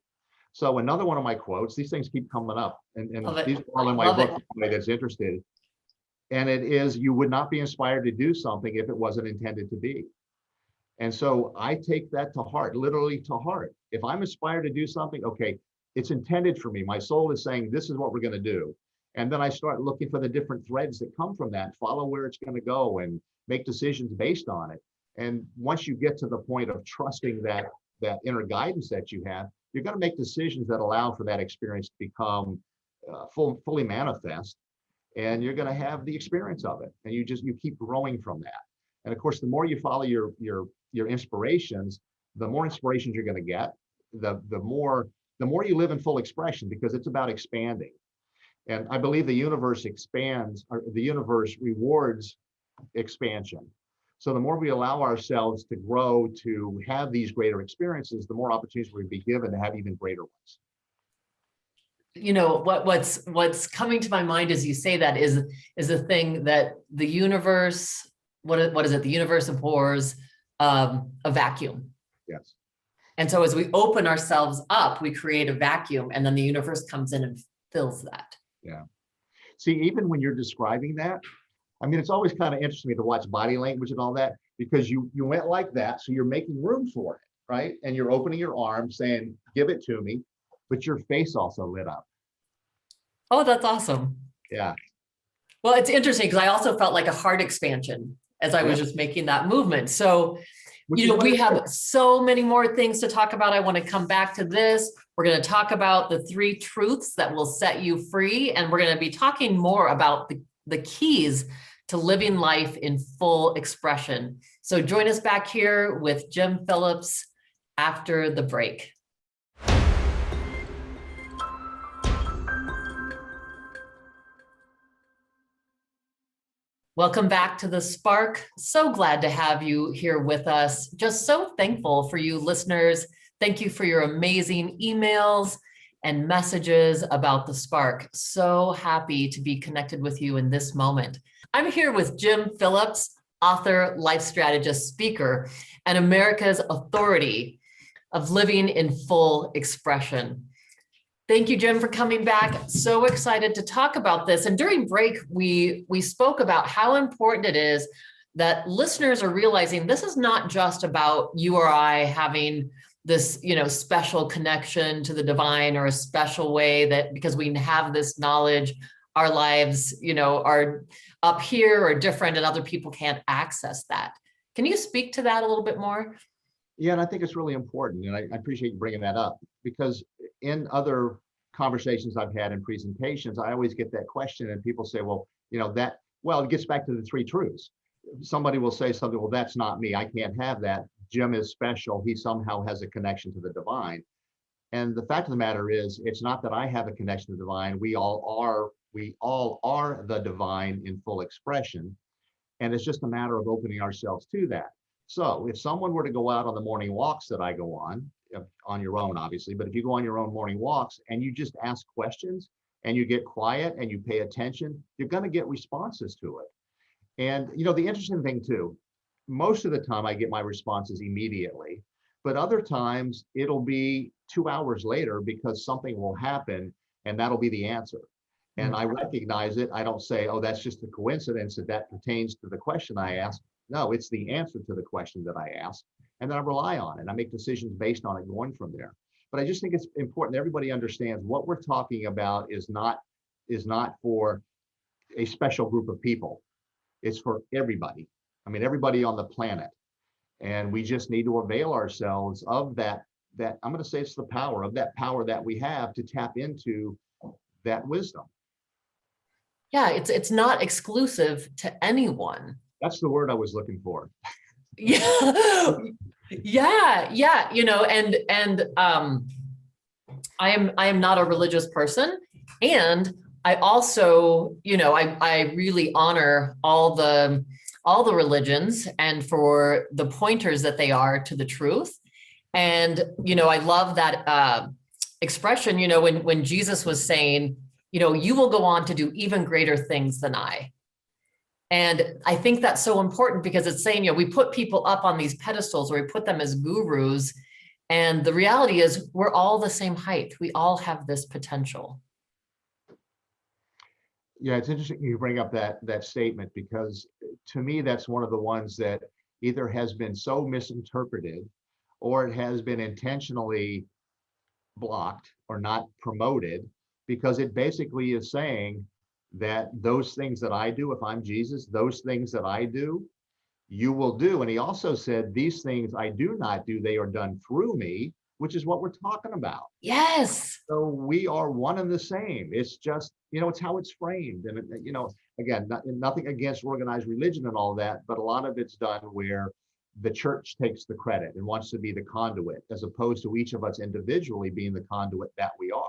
So another one of my quotes, these things keep coming up, and these are all in my book, anybody that's interested. And it is, you would not be inspired to do something if it wasn't intended to be. And so I take that to heart, literally to heart. If I'm inspired to do something, okay, it's intended for me. My soul is saying, this is what we're going to do. And then I start looking for the different threads that come from that, follow where it's going to go and make decisions based on it. And once you get to the point of trusting that inner guidance that you have, you're going to make decisions that allow for that experience to become fully manifest. And you're going to have the experience of it. And you keep growing from that. And of course, the more you follow your inspirations, the more inspirations you're going to get, the more you live in full expression, because it's about expanding. And I believe the universe expands, or the universe rewards expansion. So the more we allow ourselves to grow, to have these greater experiences, the more opportunities we'll be given to have even greater ones. You know, what's coming to my mind as you say that is the thing that the universe, what is it? The universe abhors a vacuum. Yes. And so as we open ourselves up, we create a vacuum, and then the universe comes in and fills that. Yeah. See, even when you're describing that, I mean, it's always kind of interesting to watch body language and all that, because you went like that, so you're making room for it, right? And you're opening your arms saying, give it to me, but your face also lit up. Oh, that's awesome. Yeah. Well, it's interesting because I also felt like a heart expansion as I was just making that movement. So, you know, we have so many more things to talk about. I want to come back to this. We're going to talk about the 3 truths that will set you free. And we're going to be talking more about the keys to living life in full expression. So join us back here with Jim Phillips after the break. Welcome back to The Spark. So glad to have you here with us. Just so thankful for you listeners. Thank you for your amazing emails and messages about The Spark. So happy to be connected with you in this moment. I'm here with Jim Phillips, author, life strategist, speaker, and America's authority of living in full expression. Thank you, Jim, for coming back. So excited to talk about this. And during break, we spoke about how important it is that listeners are realizing this is not just about you or I having this, you know, special connection to the divine, or a special way that because we have this knowledge, our lives, you know, are up here or different and other people can't access that. Can you speak to that a little bit more? Yeah, and I think it's really important. And I appreciate you bringing that up, because in other conversations I've had in presentations, I always get that question, and people say, well, you know, it gets back to the 3 truths. Somebody will say something, well, that's not me. I can't have that. Jim is special. He somehow has a connection to the divine. And the fact of the matter is, it's not that I have a connection to the divine. We all are the divine in full expression. And it's just a matter of opening ourselves to that. So if someone were to go out on the morning walks that I go on your own, obviously, but if you go on your own morning walks and you just ask questions and you get quiet and you pay attention, you're going to get responses to it. And, you know, the interesting thing too, most of the time I get my responses immediately, but other times it'll be 2 hours later, because something will happen and that'll be the answer. And I recognize it. I don't say, oh, that's just a coincidence that pertains to the question I asked. No, it's the answer to the question that I asked. And then I rely on it. I make decisions based on it going from there. But I just think it's important that everybody understands what we're talking about is not for a special group of people. It's for everybody. I mean, everybody on the planet. And we just need to avail ourselves of that I'm going to say it's the power of that power that we have to tap into that wisdom. Yeah, it's not exclusive to anyone. That's the word I was looking for. Yeah. Yeah. I am not a religious person. And I also, I really honor all the religions and for the pointers that they are to the truth. And, I love that expression, when Jesus was saying, you will go on to do even greater things than I. And I think that's so important because it's saying, we put people up on these pedestals or we put them as gurus. And the reality is we're all the same height. We all have this potential. Yeah, it's interesting you bring up that statement, because to me, that's one of the ones that either has been so misinterpreted or it has been intentionally blocked or not promoted, because it basically is saying that those things that I do, if I'm Jesus, those things that I do, you will do. And he also said, these things I do not do, they are done through me, which is what we're talking about. Yes. So we are one and the same. It's just, it's how it's framed. And, again, nothing against organized religion and all that, but a lot of it's done where the church takes the credit and wants to be the conduit, as opposed to each of us individually being the conduit that we are.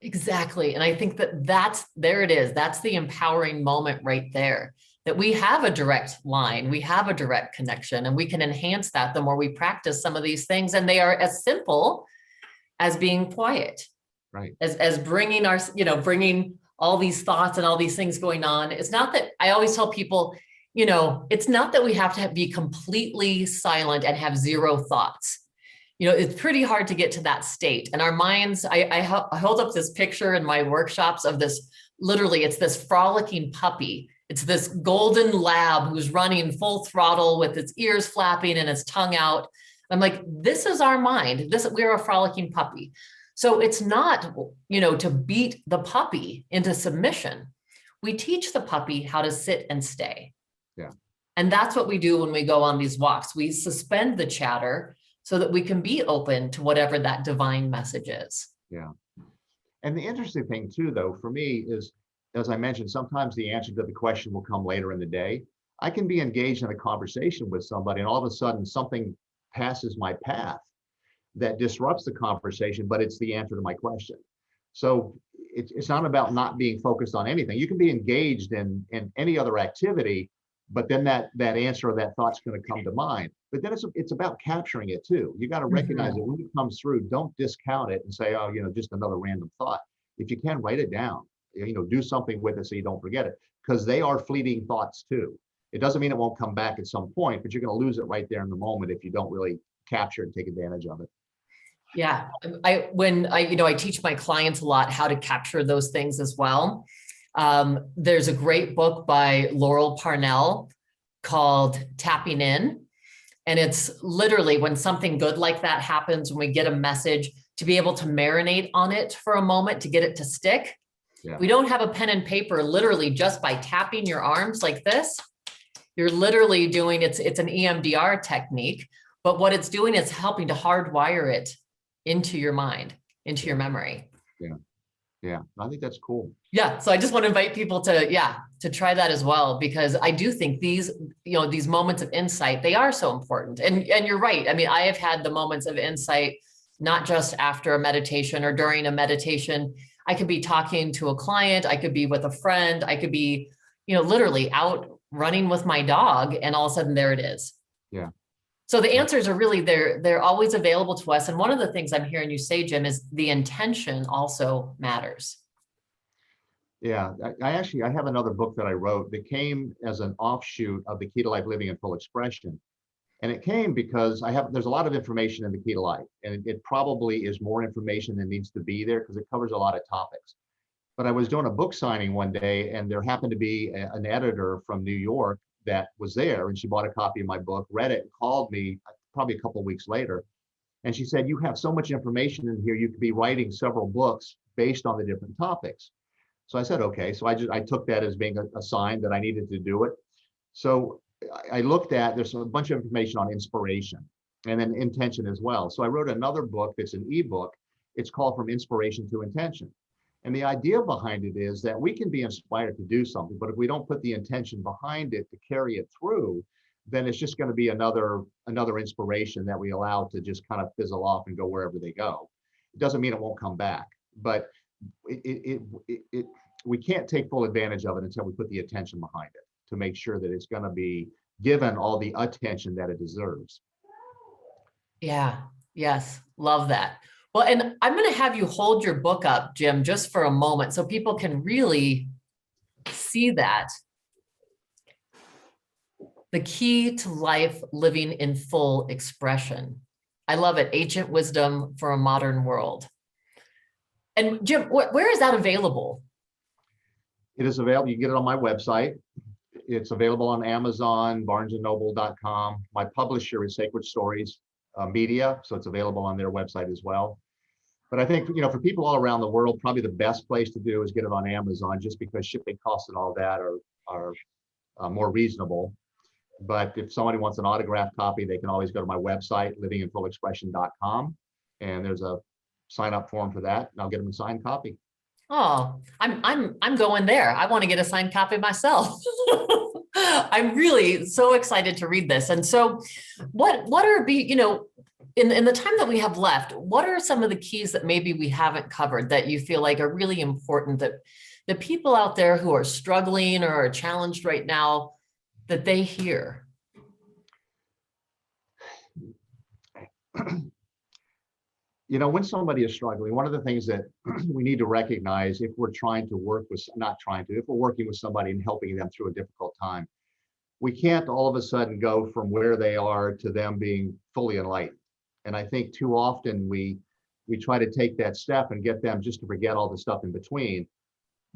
Exactly. And I think there it is. That's the empowering moment right there, that we have a direct line, we have a direct connection, and we can enhance that the more we practice some of these things. And they are as simple as being quiet, right? As bringing bringing all these thoughts and all these things going on. It's not that, I always tell people, it's not that we have to be completely silent and have zero thoughts. It's pretty hard to get to that state. And our minds, I hold up this picture in my workshops of this, literally, it's this frolicking puppy. It's this golden lab who's running full throttle with its ears flapping and its tongue out. I'm like, this is our mind. We're a frolicking puppy. So it's not, to beat the puppy into submission. We teach the puppy how to sit and stay. Yeah. And that's what we do when we go on these walks. We suspend the chatter so that we can be open to whatever that divine message is. Yeah. And the interesting thing too, though, for me is, as I mentioned, sometimes the answer to the question will come later in the day. I can be engaged in a conversation with somebody and all of a sudden something passes my path that disrupts the conversation, but it's the answer to my question. So it's not about not being focused on anything. You can be engaged in any other activity, but then that answer or that thought's going to come to mind. But then it's about capturing it too. You got to recognize it when it comes through. Don't discount it and say, oh, just another random thought. If you can, write it down. Do something with it so you don't forget it, because they are fleeting thoughts too. It doesn't mean it won't come back at some point, but you're going to lose it right there in the moment if you don't really capture and take advantage of it. Yeah, I teach my clients a lot how to capture those things as well. There's a great book by Laurel Parnell called Tapping In. And it's literally when something good like that happens, when we get a message, to be able to marinate on it for a moment, to get it to stick. Yeah. We don't have a pen and paper, literally just by tapping your arms like this. You're literally doing, it's an EMDR technique, but what it's doing is helping to hardwire it into your mind, into your memory. Yeah. Yeah, I think that's cool. Yeah. So I just want to invite people to try that as well, because I do think these moments of insight, they are so important. And you're right. I mean, I have had the moments of insight, not just after a meditation or during a meditation. I could be talking to a client. I could be with a friend. I could be, literally out running with my dog, and all of a sudden there it is. Yeah. So the answers are really, they're always available to us. And one of the things I'm hearing you say, Jim, is the intention also matters. Yeah, I have another book that I wrote that came as an offshoot of the Key to Life Living in Full Expression. And it came because there's a lot of information in the Key to Life, and it probably is more information than needs to be there because it covers a lot of topics. But I was doing a book signing one day, and there happened to be an editor from New York that was there, and she bought a copy of my book, read it, and called me probably a couple of weeks later. And she said, you have so much information in here, you could be writing several books based on the different topics. So I said, okay. So I took that as being a sign that I needed to do it. So I looked at, there's a bunch of information on inspiration and then intention as well. So I wrote another book that's an ebook. It's called From Inspiration to Intention. And the idea behind it is that we can be inspired to do something, but if we don't put the intention behind it to carry it through, then it's just going to be another inspiration that we allow to just kind of fizzle off and go wherever they go. It doesn't mean it won't come back, but we can't take full advantage of it until we put the attention behind it to make sure that it's going to be given all the attention that it deserves. Yeah, yes, love that. Well, and I'm going to have you hold your book up, Jim, just for a moment so people can really see that. The Key to Life Living in Full Expression. I love it. Ancient Wisdom for a Modern World. And Jim, where is that available? It is available. You can get it on my website. It's available on Amazon, barnesandnoble.com. My publisher is Sacred Stories Media, so it's available on their website as well. But I think, for people all around the world, probably the best place to do is get it on Amazon, just because shipping costs and all that are more reasonable. But if somebody wants an autographed copy, they can always go to my website, livinginfullexpression.com, and there's a sign up form for that, and I'll get them a signed copy. Oh, I'm going there. I want to get a signed copy myself. I'm really so excited to read this. And so what are in the time that we have left, what are some of the keys that maybe we haven't covered that you feel like are really important, that the people out there who are struggling or are challenged right now, that they hear? When somebody is struggling, one of the things that we need to recognize, if we're working with somebody and helping them through a difficult time, we can't all of a sudden go from where they are to them being fully enlightened. And I think too often we try to take that step and get them just to forget all the stuff in between.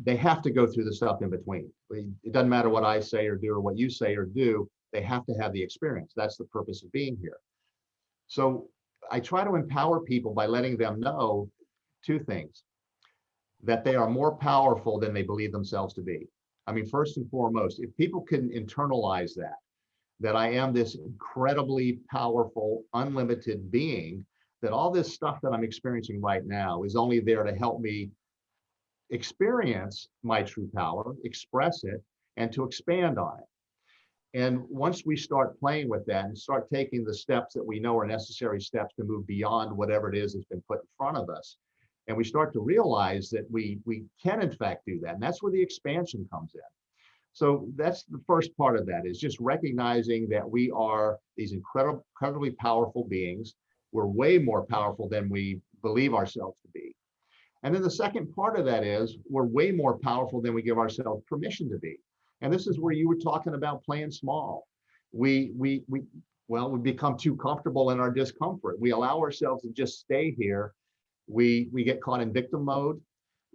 They have to go through the stuff in between. It doesn't matter what I say or do or what you say or do. They have to have the experience. That's the purpose of being here. So I try to empower people by letting them know two things: that they are more powerful than they believe themselves to be. I mean, first and foremost, if people can internalize that I am this incredibly powerful, unlimited being, that all this stuff that I'm experiencing right now is only there to help me experience my true power, express it, and to expand on it. And once we start playing with that and start taking the steps that we know are necessary steps to move beyond whatever it is that's been put in front of us, and we start to realize that we can in fact do that, and that's where the expansion comes in. So that's the first part of that, is just recognizing that we are these incredibly powerful beings. We're way more powerful than we believe ourselves to be. And then the second part of that is we're way more powerful than we give ourselves permission to be. And this is where you were talking about playing small. We become too comfortable in our discomfort. We allow ourselves to just stay here. We get caught in victim mode.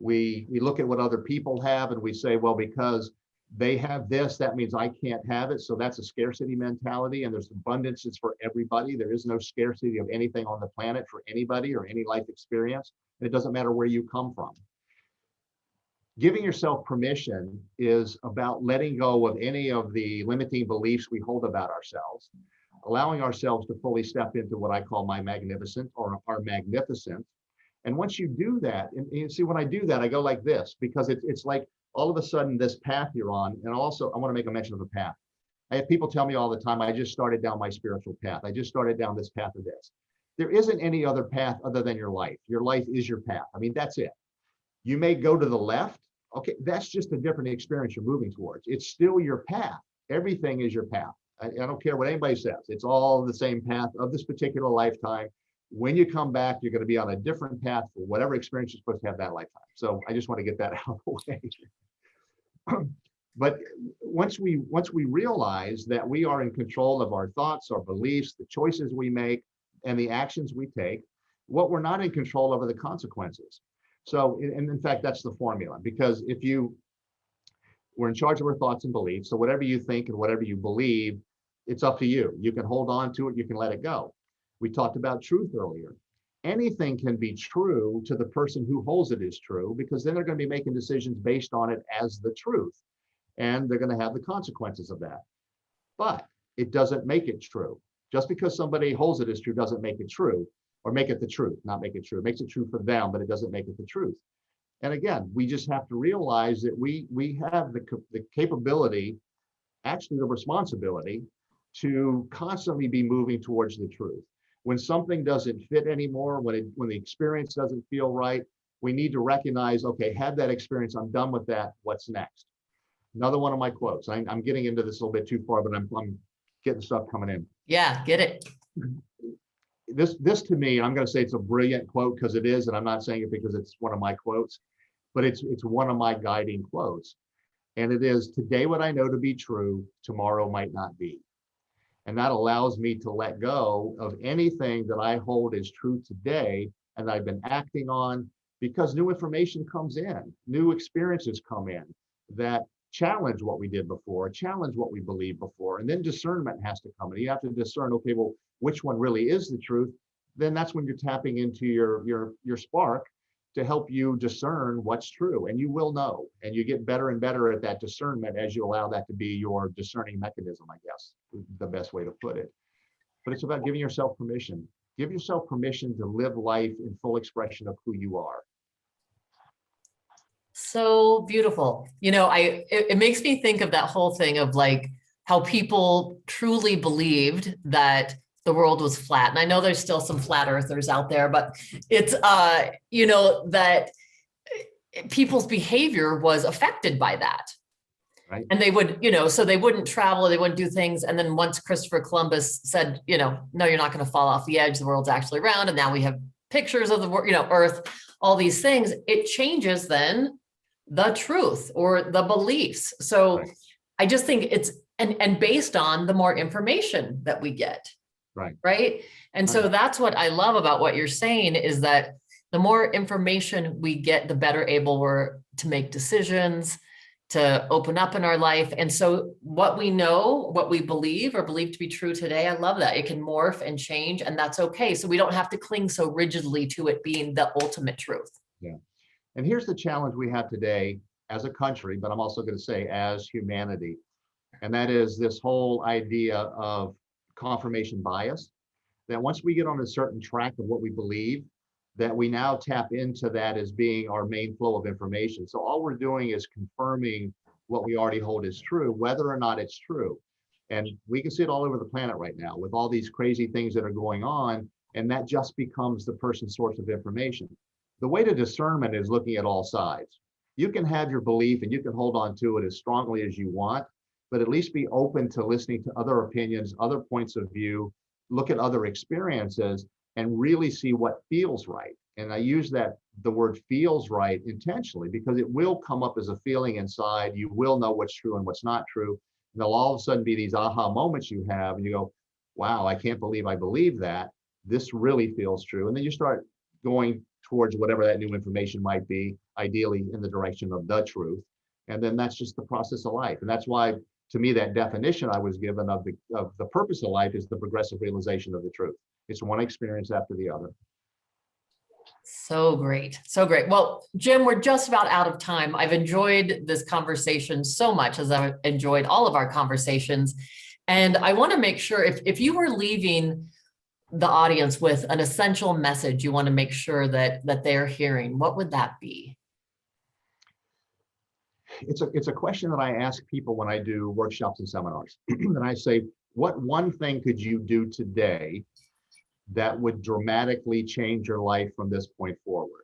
We look at what other people have and we say, well, because they have this, that means I can't have it. So that's a scarcity mentality, and there's abundance. It's for everybody. There is no scarcity of anything on the planet for anybody or any life experience. And it doesn't matter where you come from. Giving yourself permission is about letting go of any of the limiting beliefs we hold about ourselves, allowing ourselves to fully step into what I call my magnificent, or our magnificence. And once you do that, and you see, when I do that, I go like this, because it's like all of a sudden this path you're on. And also, I want to make a mention of a path. I have people tell me all the time, I just started down my spiritual path. I just started down this path of this. There isn't any other path other than your life. Your life is your path. I mean, that's it. You may go to the left. Okay, that's just a different experience you're moving towards. It's still your path. Everything is your path. I don't care what anybody says. It's all the same path of this particular lifetime. When you come back, you're going to be on a different path for whatever experience you're supposed to have that lifetime. So I just want to get that out of the way. But once we realize that we are in control of our thoughts, our beliefs, the choices we make, and the actions we take, what we're not in control of are the consequences. So, and in fact, that's the formula, because we're in charge of our thoughts and beliefs. So whatever you think and whatever you believe, it's up to you. You can hold on to it, you can let it go. We talked about truth earlier. Anything can be true to the person who holds it as true, because then they're going to be making decisions based on it as the truth. And they're going to have the consequences of that. But it doesn't make it true. Just because somebody holds it as true doesn't make it true, or make it the truth, not make it true. It makes it true for them, but it doesn't make it the truth. And again, we just have to realize that we have the capability, actually the responsibility, to constantly be moving towards the truth. When something doesn't fit anymore, when the experience doesn't feel right, we need to recognize, okay, had that experience, I'm done with that, what's next? Another one of my quotes. I'm getting into this a little bit too far, but I'm getting stuff coming in. Yeah, get it. This to me, and I'm going to say it's a brilliant quote because it is, and I'm not saying it because it's one of my quotes, but it's one of my guiding quotes. And it is, today what I know to be true, tomorrow might not be. And that allows me to let go of anything that I hold as true today and I've been acting on, because new information comes in, new experiences come in that challenge what we did before, challenge what we believed before, and then discernment has to come in. You have to discern, okay, well, which one really is the truth? Then that's when you're tapping into your spark to help you discern what's true, and you will know, and you get better and better at that discernment as you allow that to be your discerning mechanism, I guess, the best way to put it. But it's about giving yourself permission. Give yourself permission to live life in full expression of who you are. So beautiful. It makes me think of that whole thing of like how people truly believed that the world was flat. And I know there's still some flat earthers out there, but it's, that people's behavior was affected by that. Right. And they would, so they wouldn't travel, they wouldn't do things. And then once Christopher Columbus said, no, you're not going to fall off the edge, the world's actually round. And now we have pictures of the world, Earth, all these things, it changes then the truth or the beliefs. So right. I just think it's, and based on the more information that we get. Right. Right. And so that's what I love about what you're saying, is that the more information we get, the better able we're to make decisions, to open up in our life. And so what we know, what we believe or believe to be true today, I love that. It can morph and change, and that's okay. So we don't have to cling so rigidly to it being the ultimate truth. Yeah. And here's the challenge we have today as a country, but I'm also going to say as humanity. And that is this whole idea of confirmation bias, that once we get on a certain track of what we believe, that we now tap into that as being our main flow of information. So all we're doing is confirming what we already hold is true, whether or not it's true. And we can see it all over the planet right now with all these crazy things that are going on, and that just becomes the person's source of information. The way to discernment is looking at all sides. You can have your belief and you can hold on to it as strongly as you want, but at least be open to listening to other opinions, other points of view, look at other experiences, and really see what feels right. And I use the word feels right intentionally, because it will come up as a feeling inside. You will know what's true and what's not true. And there'll all of a sudden be these aha moments you have, and you go, wow, I can't believe I believe that. This really feels true. And then you start going towards whatever that new information might be, ideally in the direction of the truth. And then that's just the process of life. And that's why, to me, that definition I was given of the purpose of life is the progressive realization of the truth. It's one experience after the other. So great. So great. Well, Jim, we're just about out of time. I've enjoyed this conversation so much, as I've enjoyed all of our conversations. And I want to make sure, if you were leaving the audience with an essential message you want to make sure that they're hearing, what would that be? It's a question that I ask people when I do workshops and seminars. And I say, what one thing could you do today that would dramatically change your life from this point forward?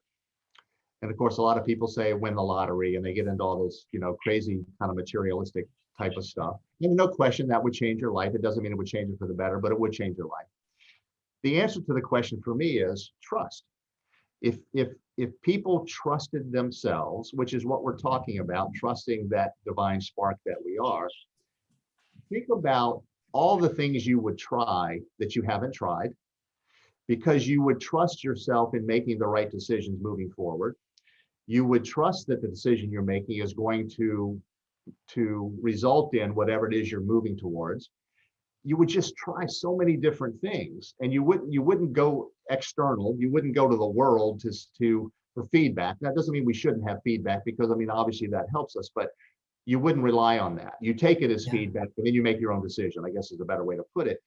And of course, a lot of people say win the lottery, and they get into all this, crazy kind of materialistic type of stuff. And no question that would change your life. It doesn't mean it would change it for the better, but it would change your life. The answer to the question for me is trust. If people trusted themselves, which is what we're talking about, trusting that divine spark that we are, think about all the things you would try that you haven't tried, because you would trust yourself in making the right decisions moving forward. You would trust that the decision you're making is going to result in whatever it is you're moving towards. You would just try so many different things, and you wouldn't go external. You wouldn't go to the world for feedback. That doesn't mean we shouldn't have feedback, because obviously that helps us, but you wouldn't rely on that. You take it as feedback, but then you make your own decision, I guess is a better way to put it.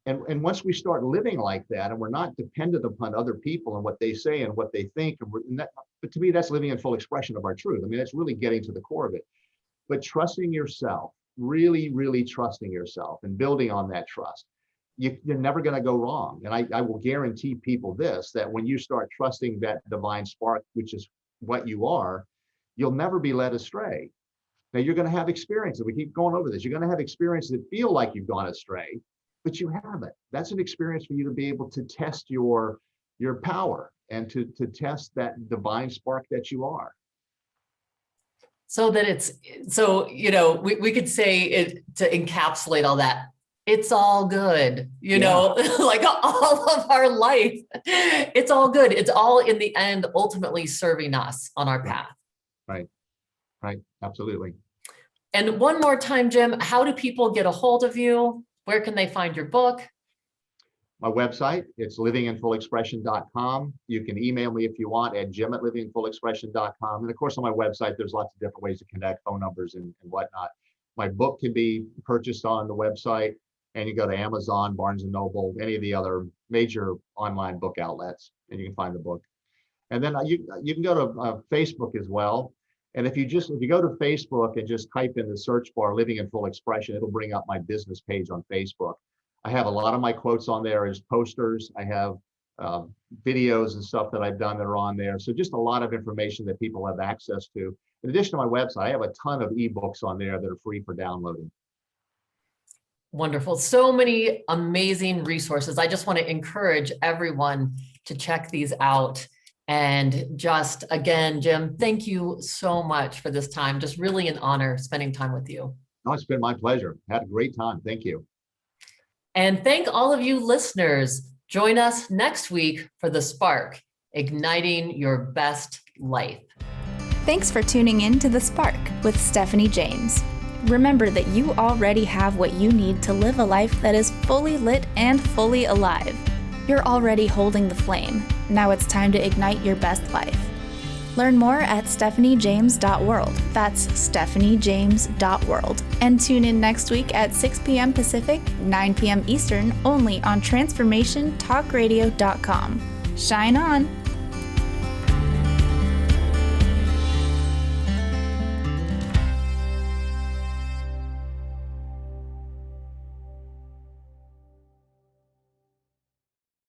And once we start living like that, and we're not dependent upon other people and what they say and what they think, but to me, that's living in full expression of our truth. I mean, that's really getting to the core of it. But trusting yourself really, really trusting yourself and building on that trust, you're never going to go wrong. And I will guarantee people this, that when you start trusting that divine spark, which is what you are, you'll never be led astray. Now, you're going to have experiences. We keep going over this. You're going to have experiences that feel like you've gone astray, but you haven't. That's an experience for you to be able to test your power and to test that divine spark that you are. So that we could say it to encapsulate all that. It's all good, like all of our life. It's all good. It's all in the end, ultimately serving us on our path. Right. Absolutely. And one more time, Jim, how do people get a hold of you? Where can they find your book? My website, it's livinginfullexpression.com. You can email me if you want at jim@livinginfullexpression.com. And of course, on my website, there's lots of different ways to connect, phone numbers and whatnot. My book can be purchased on the website, and you go to Amazon, Barnes & Noble, any of the other major online book outlets, and you can find the book. And then you can go to Facebook as well. And if you go to Facebook and just type in the search bar, Living in Full Expression, it'll bring up my business page on Facebook. I have a lot of my quotes on there as posters. I have videos and stuff that I've done that are on there. So just a lot of information that people have access to. In addition to my website, I have a ton of ebooks on there that are free for downloading. Wonderful. So many amazing resources. I just want to encourage everyone to check these out. And just again, Jim, thank you so much for this time. Just really an honor spending time with you. No, it's been my pleasure. Had a great time. Thank you. And thank all of you listeners. Join us next week for The Spark, igniting your best life. Thanks for tuning in to The Spark with Stephanie James. Remember that you already have what you need to live a life that is fully lit and fully alive. You're already holding the flame. Now it's time to ignite your best life. Learn more at stephaniejames.world. That's stephaniejames.world. And tune in next week at 6 p.m. Pacific, 9 p.m. Eastern, only on transformationtalkradio.com. Shine on!